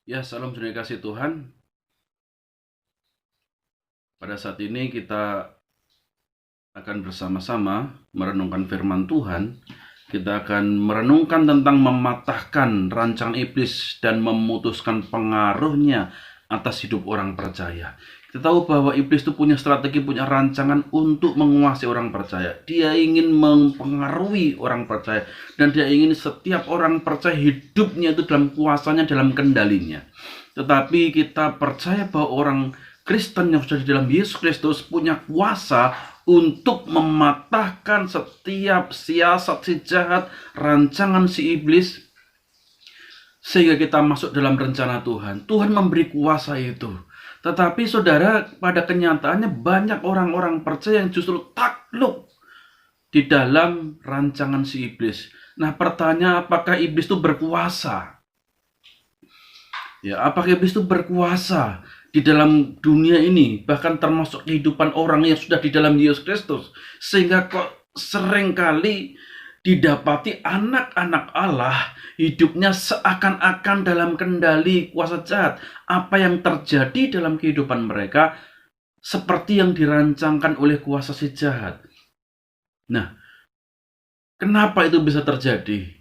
Ya, salam saudara kasih Tuhan. Pada saat ini kita akan bersama-sama merenungkan firman Tuhan. Kita akan merenungkan tentang mematahkan rancangan iblis dan memutuskan pengaruhnya atas hidup orang percaya. Kita tahu bahwa iblis itu punya strategi, punya rancangan untuk menguasai orang percaya. Dia ingin mempengaruhi orang percaya. Dan dia ingin setiap orang percaya hidupnya itu dalam kuasanya, dalam kendalinya. Tetapi kita percaya bahwa orang Kristen yang sudah di dalam Yesus Kristus punya kuasa untuk mematahkan setiap siasat si jahat, rancangan si iblis, sehingga kita masuk dalam rencana Tuhan. Tuhan memberi kuasa itu. Tetapi saudara, pada kenyataannya banyak orang-orang percaya yang justru takluk di dalam rancangan si iblis. Nah, pertanyaan, apakah iblis itu berkuasa? Ya, apakah iblis itu berkuasa di dalam dunia ini, bahkan termasuk kehidupan orang yang sudah di dalam Yesus Kristus, sehingga kok seringkali didapati anak-anak Allah hidupnya seakan-akan dalam kendali kuasa jahat. Apa yang terjadi dalam kehidupan mereka seperti yang dirancangkan oleh kuasa si jahat. Nah, kenapa itu bisa terjadi?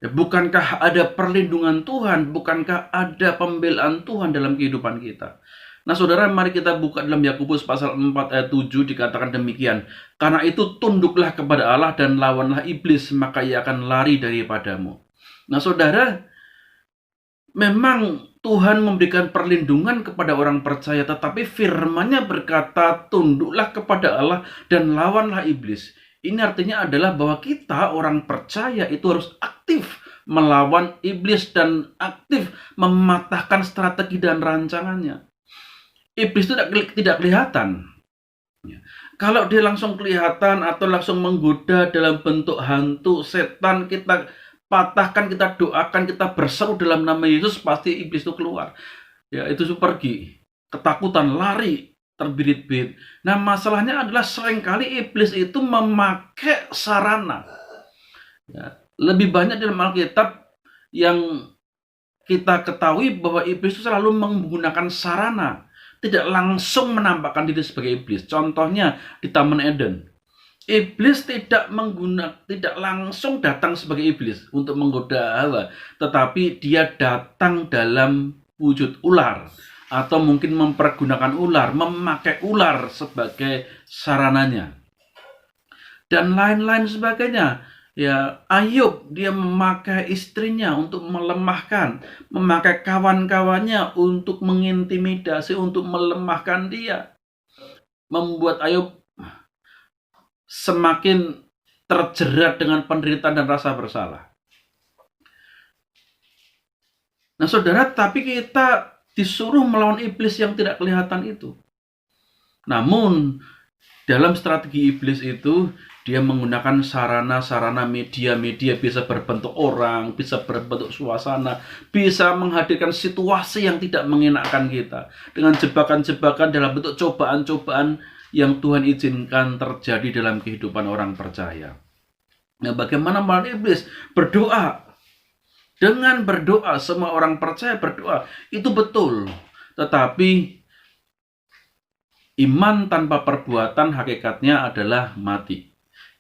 Ya, bukankah ada perlindungan Tuhan? Bukankah ada pembelaan Tuhan dalam kehidupan kita? Nah saudara, mari kita buka dalam Yakobus pasal 4 ayat 7, dikatakan demikian. Karena itu tunduklah kepada Allah dan lawanlah iblis, maka ia akan lari daripadamu. Nah saudara, memang Tuhan memberikan perlindungan kepada orang percaya, tetapi firman-Nya berkata tunduklah kepada Allah dan lawanlah iblis. Ini artinya adalah bahwa kita orang percaya itu harus aktif melawan iblis dan aktif mematahkan strategi dan rancangannya. Iblis itu tidak kelihatan. Kalau dia langsung kelihatan atau langsung menggoda dalam bentuk hantu, setan, kita patahkan, kita doakan, kita berseru dalam nama Yesus, pasti iblis itu keluar. Ya, itu pergi. Ketakutan, lari, terbirit-birit. Nah, masalahnya adalah seringkali iblis itu memakai sarana. Ya, lebih banyak dalam Alkitab yang kita ketahui bahwa iblis itu selalu menggunakan sarana, tidak langsung menampakkan diri sebagai iblis. Contohnya di Taman Eden. Iblis tidak langsung datang sebagai iblis untuk menggoda Hawa, tetapi dia datang dalam wujud ular, atau mungkin mempergunakan ular, memakai ular sebagai sarananya, dan lain-lain sebagainya. Ya, Ayub dia memakai istrinya untuk melemahkan, memakai kawan-kawannya untuk mengintimidasi, untuk melemahkan dia, membuat Ayub semakin terjerat dengan penderitaan dan rasa bersalah. Nah saudara, tapi kita disuruh melawan iblis yang tidak kelihatan itu. Namun dalam strategi iblis itu, dia menggunakan sarana-sarana media-media, bisa berbentuk orang, bisa berbentuk suasana, bisa menghadirkan situasi yang tidak mengenakkan kita, dengan jebakan-jebakan dalam bentuk cobaan-cobaan yang Tuhan izinkan terjadi dalam kehidupan orang percaya. Nah, bagaimana melawan iblis? Berdoa. Dengan berdoa, semua orang percaya berdoa. Itu betul. Tetapi iman tanpa perbuatan hakikatnya adalah mati.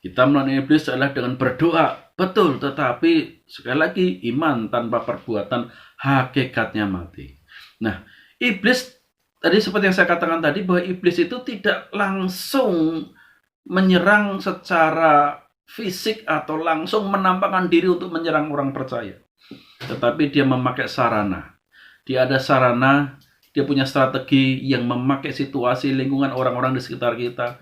Kita melawan iblis adalah dengan berdoa, betul, tetapi sekali lagi iman tanpa perbuatan hakikatnya mati. Nah, iblis tadi seperti yang saya katakan tadi, bahwa iblis itu tidak langsung menyerang secara fisik atau langsung menampakkan diri untuk menyerang orang percaya. Tetapi dia memakai sarana. Dia ada sarana, dia punya strategi yang memakai situasi lingkungan orang-orang di sekitar kita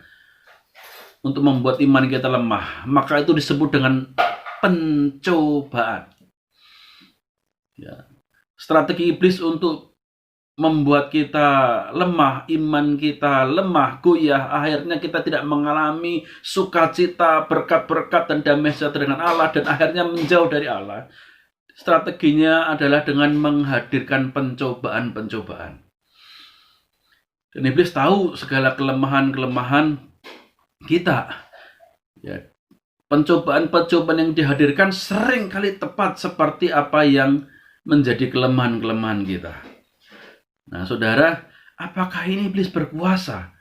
untuk membuat iman kita lemah. Maka itu disebut dengan pencobaan. Ya. Strategi iblis untuk membuat kita lemah, iman kita lemah, goyah, akhirnya kita tidak mengalami sukacita, berkat-berkat dan damai sejahtera dengan Allah, dan akhirnya menjauh dari Allah. Strateginya adalah dengan menghadirkan pencobaan-pencobaan. Dan iblis tahu segala kelemahan-kelemahan kita. Ya, pencobaan-pencobaan yang dihadirkan sering kali tepat seperti apa yang menjadi kelemahan-kelemahan kita. Nah, saudara, apakah ini iblis berkuasa?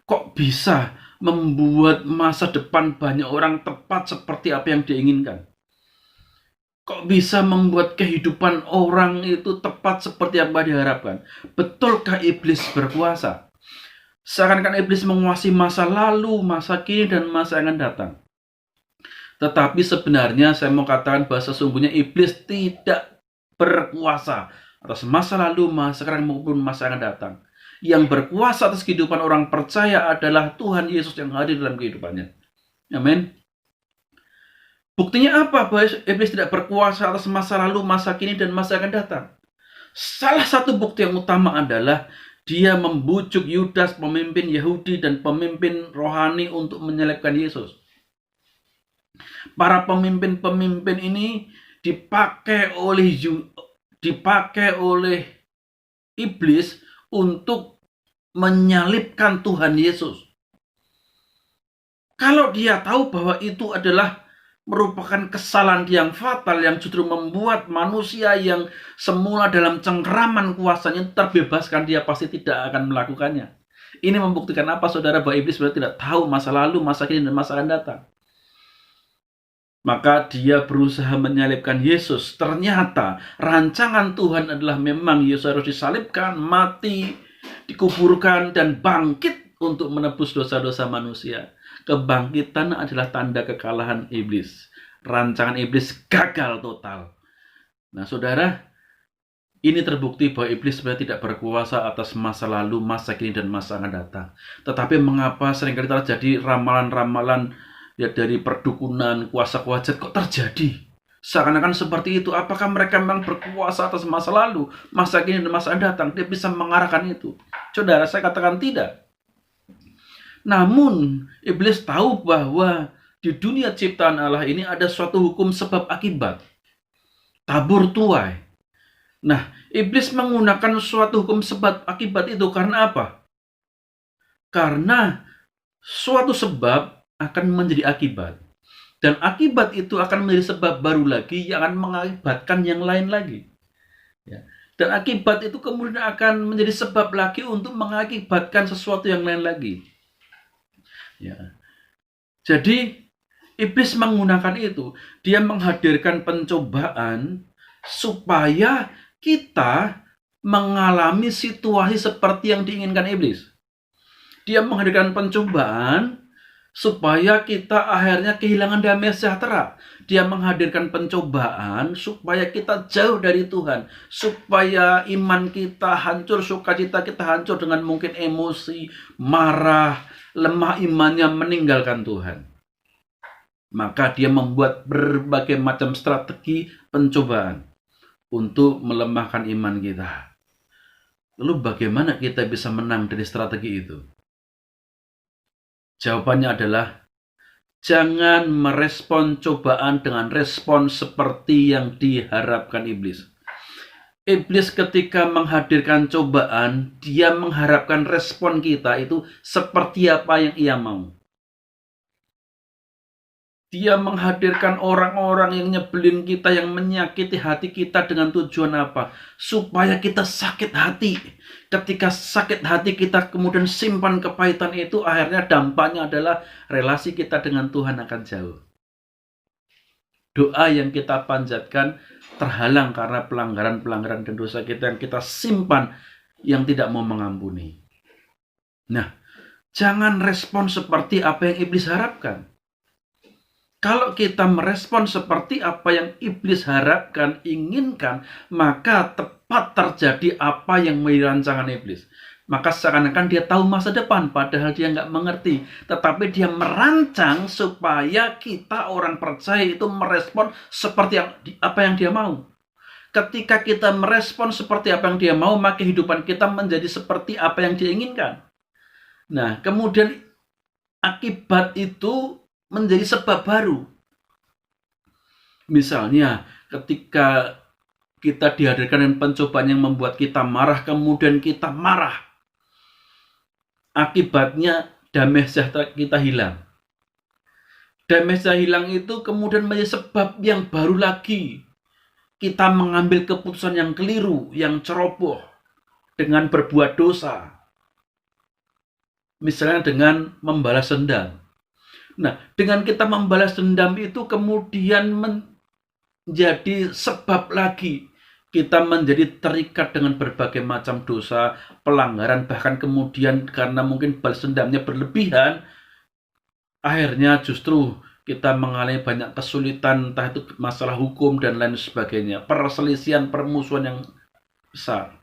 Kok bisa membuat masa depan banyak orang tepat seperti apa yang diinginkan? Kok bisa membuat kehidupan orang itu tepat seperti apa diharapkan? Betulkah iblis berkuasa? Seakan-akan iblis menguasai masa lalu, masa kini, dan masa yang akan datang. Tetapi sebenarnya saya mau katakan bahwa sesungguhnya iblis tidak berkuasa atas masa lalu, masa sekarang, maupun masa yang akan datang. Yang berkuasa atas kehidupan orang percaya adalah Tuhan Yesus yang hadir dalam kehidupannya. Amin. Buktinya apa bahwa iblis tidak berkuasa atas masa lalu, masa kini, dan masa yang akan datang? Salah satu bukti yang utama adalah dia membujuk Yudas, pemimpin Yahudi dan pemimpin rohani, untuk menyalibkan Yesus. Para pemimpin-pemimpin ini dipakai oleh iblis untuk menyalibkan Tuhan Yesus. Kalau dia tahu bahwa itu adalah merupakan kesalahan yang fatal yang justru membuat manusia yang semula dalam cengkraman kuasanya terbebaskan, dia pasti tidak akan melakukannya. Ini membuktikan apa, saudara? Bahwa iblis sebenarnya tidak tahu masa lalu, masa kini, dan masa akan datang. Maka dia berusaha menyalibkan Yesus. Ternyata rancangan Tuhan adalah memang Yesus harus disalibkan, mati, dikuburkan, dan bangkit untuk menebus dosa-dosa manusia. Kebangkitan adalah tanda kekalahan iblis. Rancangan iblis gagal total. Nah, saudara, ini terbukti bahwa iblis sebenarnya tidak berkuasa atas masa lalu, masa kini, dan masa akan datang. Tetapi mengapa seringkali terjadi ramalan-ramalan ya dari perdukunan, kuasa-kuasa kok terjadi? Seakan-akan seperti itu. Apakah mereka memang berkuasa atas masa lalu, masa kini, dan masa akan datang? Dia bisa mengarahkan itu. Saudara, saya katakan tidak. Namun, iblis tahu bahwa di dunia ciptaan Allah ini ada suatu hukum sebab akibat. Tabur tuai. Nah, iblis menggunakan suatu hukum sebab akibat itu karena apa? Karena suatu sebab akan menjadi akibat. Dan akibat itu akan menjadi sebab baru lagi yang akan mengakibatkan yang lain lagi. Ya. Dan akibat itu kemudian akan menjadi sebab lagi untuk mengakibatkan sesuatu yang lain lagi. Ya. Jadi iblis menggunakan itu. Dia menghadirkan pencobaan supaya kita mengalami situasi seperti yang diinginkan iblis. Dia menghadirkan pencobaan supaya kita akhirnya kehilangan damai sejahtera. Dia menghadirkan pencobaan supaya kita jauh dari Tuhan, supaya iman kita hancur, sukacita kita hancur dengan mungkin emosi, marah, lemah imannya, meninggalkan Tuhan. Maka dia membuat berbagai macam strategi pencobaan untuk melemahkan iman kita. Lalu bagaimana kita bisa menang dari strategi itu? Jawabannya adalah jangan merespon cobaan dengan respon seperti yang diharapkan iblis. Iblis ketika menghadirkan cobaan, dia mengharapkan respon kita itu seperti apa yang ia mau. Dia menghadirkan orang-orang yang nyebelin kita, yang menyakiti hati kita dengan tujuan apa? Supaya kita sakit hati. Ketika sakit hati kita kemudian simpan kepahitan itu, akhirnya dampaknya adalah relasi kita dengan Tuhan akan jauh. Doa yang kita panjatkan terhalang karena pelanggaran-pelanggaran dan dosa kita yang kita simpan, yang tidak mau mengampuni. Nah, jangan respon seperti apa yang iblis harapkan. Kalau kita merespon seperti apa yang iblis harapkan, inginkan, maka tepat terjadi apa yang menjadi rancangan iblis. Maka seakan-akan dia tahu masa depan, padahal dia nggak mengerti. Tetapi dia merancang supaya kita orang percaya itu merespon seperti apa yang dia mau. Ketika kita merespon seperti apa yang dia mau, maka kehidupan kita menjadi seperti apa yang dia inginkan. Nah, kemudian akibat itu menjadi sebab baru. Misalnya, ketika kita dihadirkan dengan pencobaan yang membuat kita marah, kemudian kita marah. Akibatnya damai sejahtera kita hilang. Damai sejahtera hilang itu kemudian menjadi sebab yang baru lagi kita mengambil keputusan yang keliru, yang ceroboh, dengan berbuat dosa. Misalnya dengan membalas dendam. Nah, dengan kita membalas dendam itu kemudian menjadi sebab lagi kita menjadi terikat dengan berbagai macam dosa, pelanggaran, bahkan kemudian karena mungkin balas dendamnya berlebihan, akhirnya justru kita mengalami banyak kesulitan, entah itu masalah hukum dan lain sebagainya, perselisihan, permusuhan yang besar.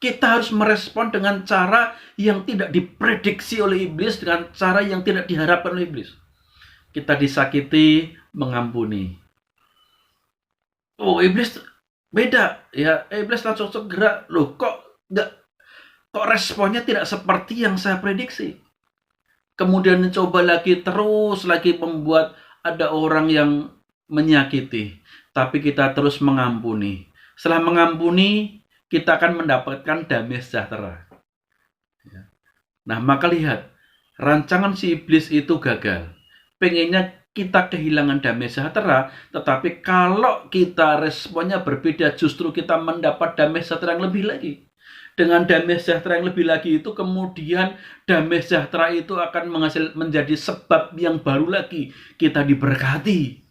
Kita harus merespon dengan cara yang tidak diprediksi oleh iblis, dengan cara yang tidak diharapkan oleh iblis. Kita disakiti, mengampuni. Oh, iblis beda ya. Iblis langsung segera, loh kok responnya tidak seperti yang saya prediksi. Kemudian coba lagi, terus lagi membuat ada orang yang menyakiti, tapi kita terus mengampuni. Setelah mengampuni, kita akan mendapatkan damai sejahtera. Nah, maka lihat, rancangan si iblis itu gagal. Pengennya kita kehilangan damai sejahtera, tetapi kalau kita responnya berbeda, justru kita mendapat damai sejahtera yang lebih lagi. Dengan damai sejahtera yang lebih lagi itu, kemudian damai sejahtera itu akan menjadi sebab yang baru lagi. Kita diberkati.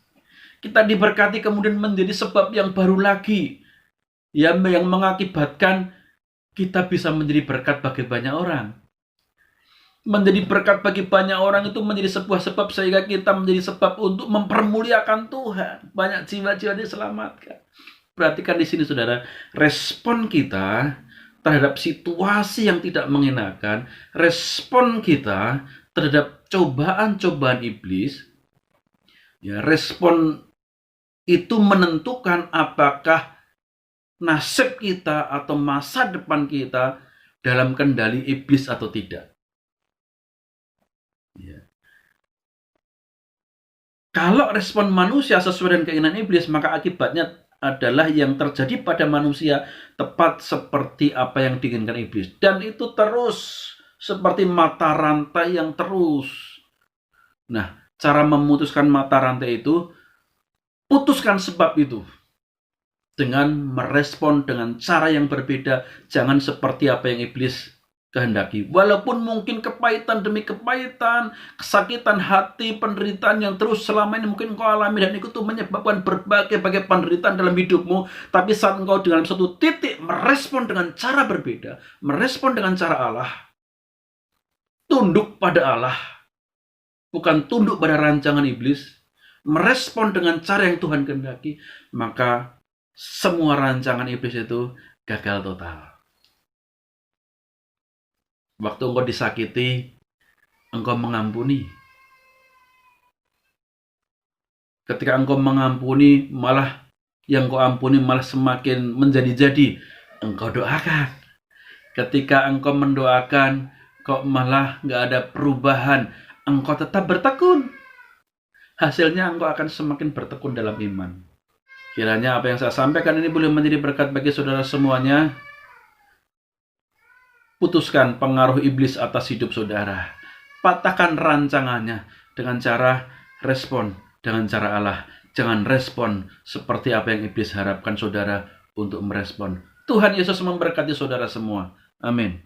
Kita diberkati kemudian menjadi sebab yang baru lagi, yang mengakibatkan kita bisa menjadi berkat bagi banyak orang. Menjadi berkat bagi banyak orang itu menjadi sebuah sebab sehingga kita menjadi sebab untuk mempermuliakan Tuhan. Banyak jiwa-jiwa diselamatkan. Perhatikan di sini saudara, respon kita terhadap situasi yang tidak mengenakan, respon kita terhadap cobaan-cobaan iblis, ya, respon itu menentukan apakah nasib kita atau masa depan kita dalam kendali iblis atau tidak. Ya. Kalau respon manusia sesuai dengan keinginan iblis, maka akibatnya adalah yang terjadi pada manusia tepat seperti apa yang diinginkan iblis. Dan itu terus seperti mata rantai yang terus. Nah, cara memutuskan mata rantai itu, putuskan sebab itu dengan merespon dengan cara yang berbeda, jangan seperti apa yang iblis kehendaki. Walaupun mungkin kepahitan demi kepahitan, kesakitan hati, penderitaan yang terus selama ini mungkin engkau alami, dan itu tuh menyebabkan berbagai penderitaan dalam hidupmu, tapi saat engkau dalam satu titik merespon dengan cara berbeda, merespon dengan cara Allah, tunduk pada Allah, bukan tunduk pada rancangan iblis, merespon dengan cara yang Tuhan kehendaki, maka semua rancangan iblis itu gagal total. Waktu engkau disakiti, engkau mengampuni. Ketika engkau mengampuni, malah yang engkau ampuni malah semakin menjadi-jadi. Engkau doakan. Ketika engkau mendoakan, kok malah gak ada perubahan, engkau tetap bertekun. Hasilnya engkau akan semakin bertekun dalam iman. Kiranya apa yang saya sampaikan ini boleh menjadi berkat bagi saudara semuanya. Putuskan pengaruh iblis atas hidup saudara. Patahkan rancangannya dengan cara respon dengan cara Allah. Jangan respon seperti apa yang iblis harapkan saudara untuk merespon. Tuhan Yesus memberkati saudara semua. Amin.